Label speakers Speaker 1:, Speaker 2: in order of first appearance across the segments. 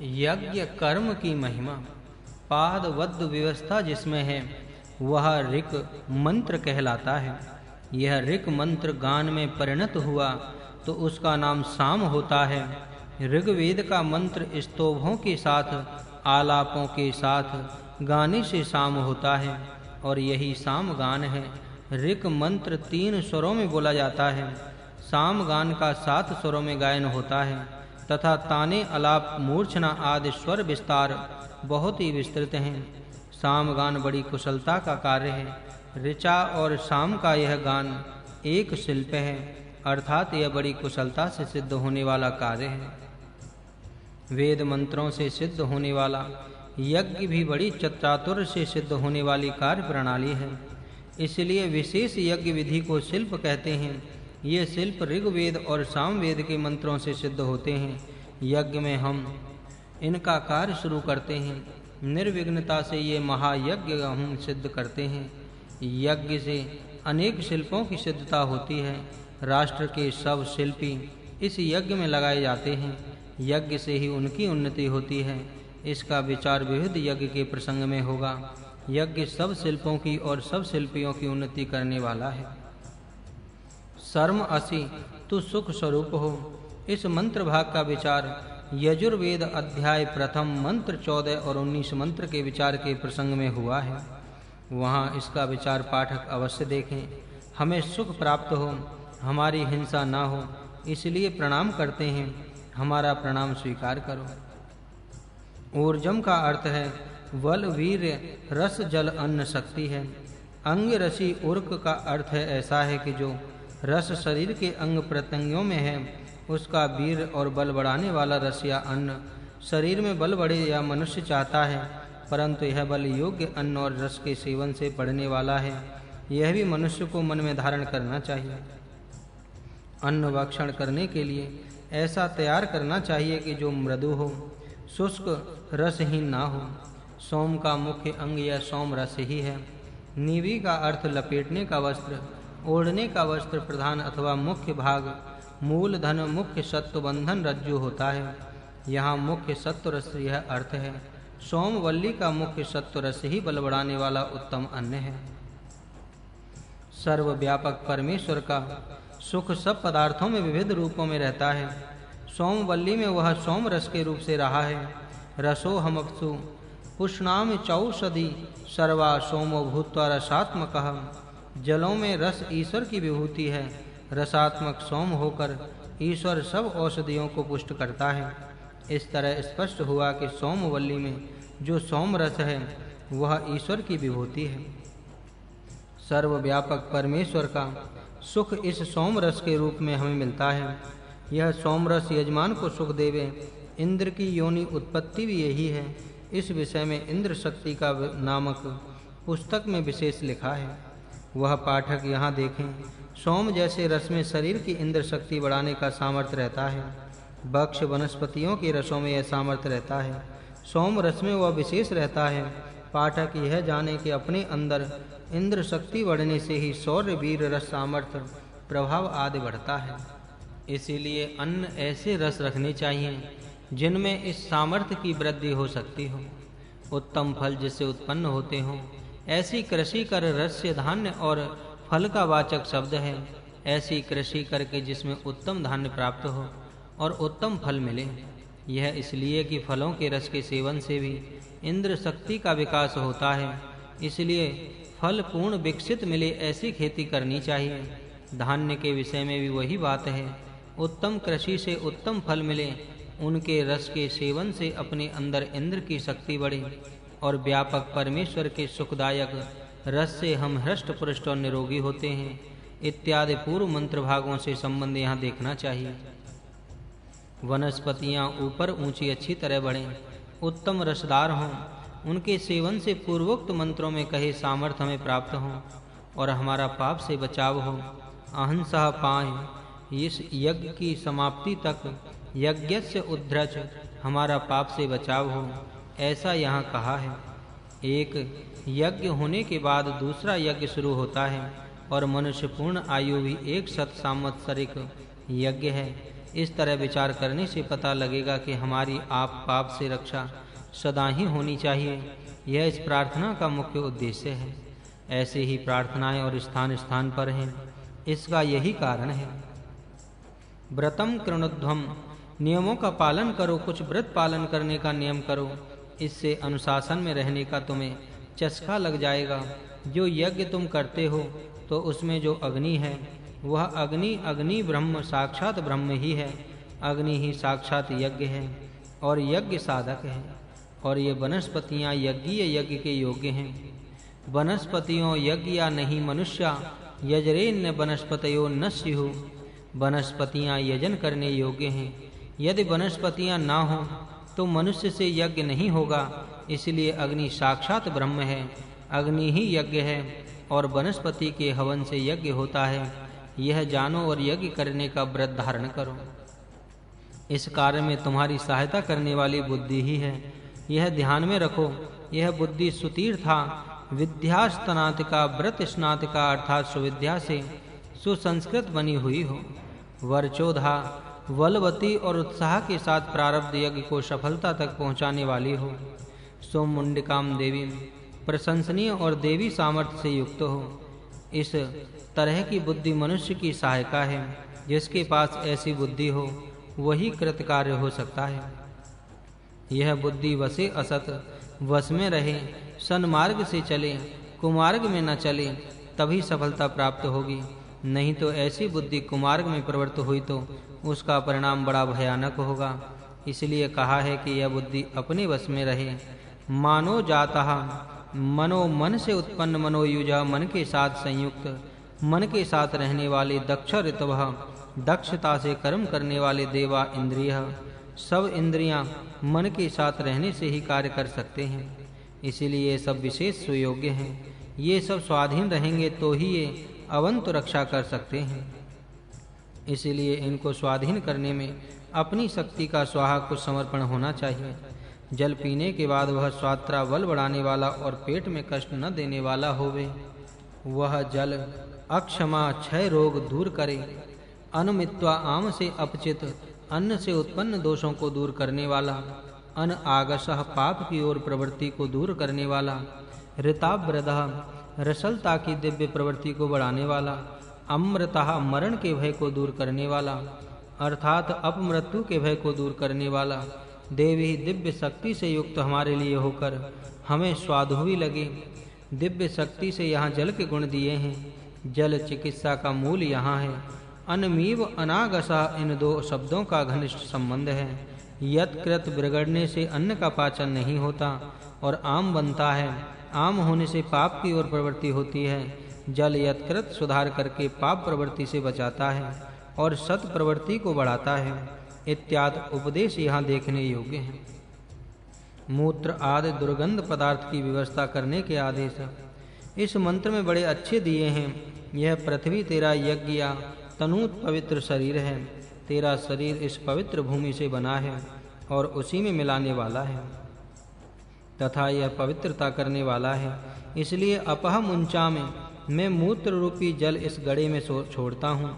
Speaker 1: यज्ञ कर्म की महिमा। पादवद्ध व्यवस्था जिसमें है वह ऋक मंत्र कहलाता है। यह ऋक मंत्र गान में परिणत हुआ तो उसका नाम साम होता है। ऋग्वेद का मंत्र स्तोभों के साथ आलापों के साथ गाने से साम होता है और यही साम गान है। ऋक मंत्र 3 स्वरों में बोला जाता है। साम गान का 7 स्वरों में गायन होता है तथा ताने अलाप मूर्छना आदि स्वर विस्तार बहुत ही विस्तृत हैं। साम गान बड़ी कुशलता का कार्य है। ऋचा और साम का यह गान एक शिल्प है, अर्थात यह बड़ी कुशलता से सिद्ध होने वाला कार्य है। वेद मंत्रों से सिद्ध होने वाला यज्ञ भी बड़ी चातुर्य से सिद्ध होने वाली कार्य प्रणाली है। इसलिए विशेष यज्ञ विधि को शिल्प कहते हैं। ये शिल्प ऋग्वेद और सामवेद के मंत्रों से सिद्ध होते हैं। यज्ञ में हम इनका कार्य शुरू करते हैं। निर्विघ्नता से ये महायज्ञ हम सिद्ध करते हैं। यज्ञ से अनेक शिल्पों की सिद्धता होती है। राष्ट्र के सब शिल्पी इस यज्ञ में लगाए जाते हैं। यज्ञ से ही उनकी उन्नति होती है। इसका विचार विविध यज्ञ के प्रसंग में होगा। यज्ञ सब शिल्पों की और सब शिल्पियों की उन्नति करने वाला है। सर्म असि तू सुख स्वरूप हो। इस मंत्र भाग का विचार यजुर्वेद अध्याय प्रथम मंत्र 14 और 19 मंत्र के विचार के प्रसंग में हुआ है। वहाँ इसका विचार पाठक अवश्य देखें। हमें सुख प्राप्त हो, हमारी हिंसा ना हो, इसलिए प्रणाम करते हैं। हमारा प्रणाम स्वीकार करो। ऊर्जम का अर्थ है बल, वीर्य, रस, जल, अन्न, शक्ति है। अंग रसी उर्क का अर्थ है ऐसा है कि जो रस शरीर के अंग प्रत्यंगों में है उसका वीर और बल बढ़ाने वाला रस या अन्न शरीर में बल बढ़े या मनुष्य चाहता है, परंतु यह बल योग्य अन्न और रस के सेवन से बढ़ने वाला है। यह भी मनुष्य को मन में धारण करना चाहिए। अन्न भक्षण करने के लिए ऐसा तैयार करना चाहिए कि जो मृदु हो, शुष्क, रसहीन ना हो। सोम का मुख्य अंग यह सोम रस ही है। नीवी का अर्थ लपेटने का वस्त्र, ओढ़ने का वस्त्र प्रधान अथवा मुख्य भाग, मूलधन, मुख्य सत्व बंधन रज्जु होता है। यहाँ मुख्य सत्व रस यह अर्थ है। सोमवल्ली का मुख्य सत्व रस ही बल बढ़ाने वाला उत्तम अन्न है। सर्वव्यापक परमेश्वर का सुख सब पदार्थों में विविध रूपों में रहता है। सोमवल्ली में वह सोम रस के रूप से रहा है। रसो हमप्सु पुष्णाम चौषधि सर्वा सोमो भूत्वा रसात्मकः। जलों में रस ईश्वर की विभूति है। रसात्मक सोम होकर ईश्वर सब औषधियों को पुष्ट करता है। इस तरह स्पष्ट हुआ कि सोमवल्ली में जो सोम रस है वह ईश्वर की विभूति है। सर्वव्यापक परमेश्वर का सुख इस सोम रस के रूप में हमें मिलता है। यह सोम रस यजमान को सुख देवे। इंद्र की योनि उत्पत्ति भी यही है। इस विषय में इंद्र शक्ति का नामक पुस्तक में विशेष लिखा है। वह पाठक यहाँ देखें। सोम जैसे रस में शरीर की इंद्र शक्ति बढ़ाने का सामर्थ्य रहता है। वृक्ष वनस्पतियों के रसों में यह सामर्थ्य रहता है। सोम रस में वह विशेष रहता है। पाठक यह जाने कि अपने अंदर इंद्र शक्ति बढ़ने से ही शौर्य, वीर, रस, सामर्थ्य, प्रभाव आदि बढ़ता है। इसीलिए अन्न ऐसे रस रखने चाहिए जिनमें इस सामर्थ्य की वृद्धि हो सकती हो। उत्तम फल जिससे उत्पन्न होते हों, ऐसी कृषि कर रस्य धान्य और फल का वाचक शब्द है। ऐसी कृषि करके जिसमें उत्तम धान्य प्राप्त हो और उत्तम फल मिले। यह इसलिए कि फलों के रस के सेवन से भी इंद्र शक्ति का विकास होता है। इसलिए फल पूर्ण विकसित मिले ऐसी खेती करनी चाहिए। धान्य के विषय में भी वही बात है। उत्तम कृषि से उत्तम फल मिले। उनके रस के सेवन से अपने अंदर इंद्र की शक्ति बढ़े और व्यापक परमेश्वर के सुखदायक रस से हम हृष्ट पुष्ट और निरोगी होते हैं। इत्यादि पूर्व मंत्र भागों से संबंध यहाँ देखना चाहिए। वनस्पतियाँ ऊपर ऊंची अच्छी तरह बढ़ें, उत्तम रसदार हों, उनके सेवन से पूर्वोक्त मंत्रों में कहे सामर्थ्य हमें प्राप्त हो और हमारा पाप से बचाव हो। अहंसः पाय इस यज्ञ की समाप्ति तक यज्ञस्य उद्ध्रज हमारा पाप से बचाव हो, ऐसा यहाँ कहा है। एक यज्ञ होने के बाद दूसरा यज्ञ शुरू होता है और मनुष्य पूर्ण आयु भी 100 संवत्सरिक यज्ञ है। इस तरह विचार करने से पता लगेगा कि हमारी आप पाप से रक्षा सदा ही होनी चाहिए। यह इस प्रार्थना का मुख्य उद्देश्य है। ऐसे ही प्रार्थनाएं और स्थान स्थान पर हैं, इसका यही कारण है। व्रतम कृणुध्वम, नियमों का पालन करो, कुछ व्रत पालन करने का नियम करो, इससे अनुशासन में रहने का तुम्हें चस्का लग जाएगा। जो यज्ञ तुम करते हो तो उसमें जो अग्नि है वह अग्नि ब्रह्म साक्षात ब्रह्म ही है। अग्नि ही साक्षात यज्ञ है और यज्ञ साधक है। और ये वनस्पतियां यज्ञीय यज्ञ के योग्य हैं। वनस्पतियों यज्ञ या नहीं मनुष्य, यजरेन्य वनस्पतयो न स्युः। वनस्पतियां यजन करने योग्य हैं। यदि वनस्पतियां ना हो तो मनुष्य से यज्ञ नहीं होगा। इसलिए अग्नि साक्षात ब्रह्म है, अग्नि ही यज्ञ है और वनस्पति के हवन से यज्ञ होता है। यह जानो और यज्ञ करने का व्रत धारण करो। इस कार्य में तुम्हारी सहायता करने वाली बुद्धि ही है, यह ध्यान में रखो। यह बुद्धि सुतीर्था विद्या स्नातिका व्रत स्नातिका अर्थात सुविद्या से सुसंस्कृत बनी हुई हो, वर्चोधा बलवती और उत्साह के साथ प्रारब्ध यज्ञ को सफलता तक पहुंचाने वाली हो। सोममुंडिकाम देवी प्रशंसनीय और देवी सामर्थ्य से युक्त हो। इस तरह की बुद्धि मनुष्य की सहायका है। जिसके पास ऐसी बुद्धि हो वही कृतकार्य हो सकता है। यह बुद्धि वसे असत वश में रहे, सन्मार्ग से चले, कुमार्ग में न चले, तभी सफलता प्राप्त होगी। नहीं तो ऐसी बुद्धि कुमार्ग में प्रवृत्त हुई तो उसका परिणाम बड़ा भयानक होगा। इसलिए कहा है कि यह बुद्धि अपने वश में रहे। मानो जातः, मनो मन से उत्पन्न, मनोयुजा मन के साथ संयुक्त, मन के साथ रहने वाले, दक्ष ऋतवः दक्षता से कर्म करने वाले, देवा इंद्रिय, सब इंद्रियां मन के साथ रहने से ही कार्य कर सकते हैं। इसीलिए ये सब विशेष सुयोग्य हैं। ये सब स्वाधीन रहेंगे तो ही ये अवंत रक्षा कर सकते हैं। इसलिए इनको स्वाधीन करने में अपनी शक्ति का स्वाहा को समर्पण होना चाहिए। जल पीने के बाद वह स्वात्रा बल बढ़ाने वाला और पेट में कष्ट न देने वाला होवे। वह जल अक्षमा क्षय रोग दूर करे। अनुमित्वा आम से अपचित, अन्न से उत्पन्न दोषों को दूर करने वाला। अन आगसः पाप की ओर प्रवृत्ति को दूर करने वाला। ऋताव्रतः रसलता की दिव्य प्रवृत्ति को बढ़ाने वाला। अमृतः मरण के भय को दूर करने वाला अर्थात अपमृत्यु के भय को दूर करने वाला। देवी दिव्य शक्ति से युक्त हमारे लिए होकर हमें स्वादुवी लगे। दिव्य शक्ति से यहाँ जल के गुण दिए हैं। जल चिकित्सा का मूल यहाँ है। अनमीव अनागसा इन दो शब्दों का घनिष्ठ संबंध है। यत्कृत बिगड़ने से अन्न का पाचन नहीं होता और आम बनता है। आम होने से पाप की ओर प्रवृत्ति होती है। जल यत्कृत सुधार करके पाप प्रवृत्ति से बचाता है और सत प्रवृत्ति को बढ़ाता है। इत्यादि उपदेश यहाँ देखने योग्य हैं। मूत्र आदि दुर्गंध पदार्थ की व्यवस्था करने के आदेश इस मंत्र में बड़े अच्छे दिए हैं। यह पृथ्वी तेरा यज्ञ या तनूत पवित्र शरीर है। तेरा शरीर इस पवित्र भूमि से बना है और उसी में मिलाने वाला है तथा यह पवित्रता करने वाला है। इसलिए अपहम उंचा में मैं मूत्र रूपी जल इस गड़े में छोड़ता हूँ।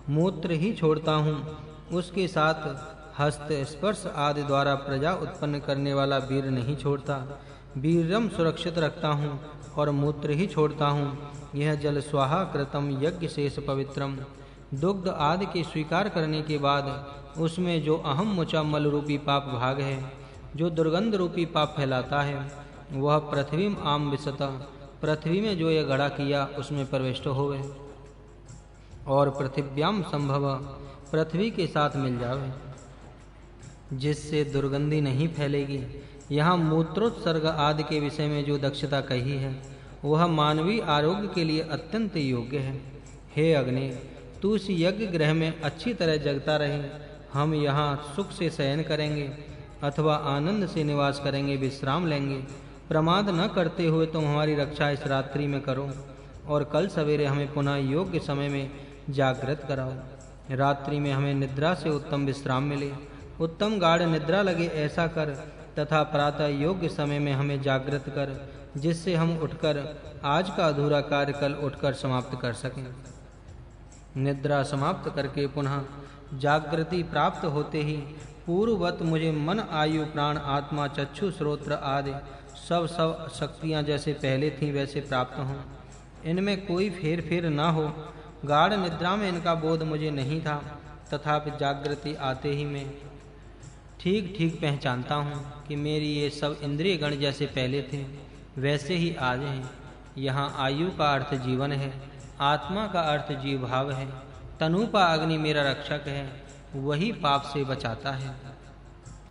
Speaker 1: मूत्र ही छोड़ता हूँ, उसके साथ हस्त स्पर्श आदि द्वारा प्रजा उत्पन्न करने वाला वीर नहीं छोड़ता। वीर्यम सुरक्षित रखता हूँ और मूत्र ही छोड़ता हूँ। यह जल स्वाहा कृतम यज्ञ शेष पवित्रम। दुग्ध आदि के स्वीकार करने के बाद उसमें जो अहम मुचा मल रूपी पाप भाग है, जो दुर्गंध रूपी पाप फैलाता है, वह पृथ्वी आम विसता, पृथ्वी में जो यह गड़ा किया उसमें प्रविष्ट होवे और पृथिव्याम संभव, पृथ्वी के साथ मिल जावे, जिससे दुर्गंधी नहीं फैलेगी। यहाँ मूत्रोत्सर्ग आदि के विषय में जो दक्षता कही है वह मानवीय आरोग्य के लिए अत्यंत योग्य है। हे अग्नि, तू इस यज्ञ ग्रह में अच्छी तरह जगता रहे। हम यहाँ सुख से शयन करेंगे अथवा आनंद से निवास करेंगे, विश्राम लेंगे। प्रमाद न करते हुए तुम हमारी रक्षा इस रात्रि में करो और कल सवेरे हमें पुनः योग्य समय में जागृत कराओ। रात्रि में हमें निद्रा से उत्तम विश्राम मिले, उत्तम गाढ़ निद्रा लगे, ऐसा कर तथा प्रातः योग्य समय में हमें जागृत कर, जिससे हम उठकर आज का अधूरा कार्य कल उठकर समाप्त कर सकें। निद्रा समाप्त करके पुनः जागृति प्राप्त होते ही पूर्ववत मुझे मन, आयु, प्राण, आत्मा, चक्षु, श्रोत्र आदि सब शक्तियां जैसे पहले थीं वैसे प्राप्त हों, इनमें कोई फेर ना हो। गाढ़ निद्रा में इनका बोध मुझे नहीं था, तथापि जागृति आते ही मैं ठीक ठीक पहचानता हूँ कि मेरी ये सब इंद्रिय गण जैसे पहले थे वैसे ही आज हैं। यहाँ आयु का अर्थ जीवन है, आत्मा का अर्थ जीव भाव है, तनु का अग्नि मेरा रक्षक है, वही पाप से बचाता है।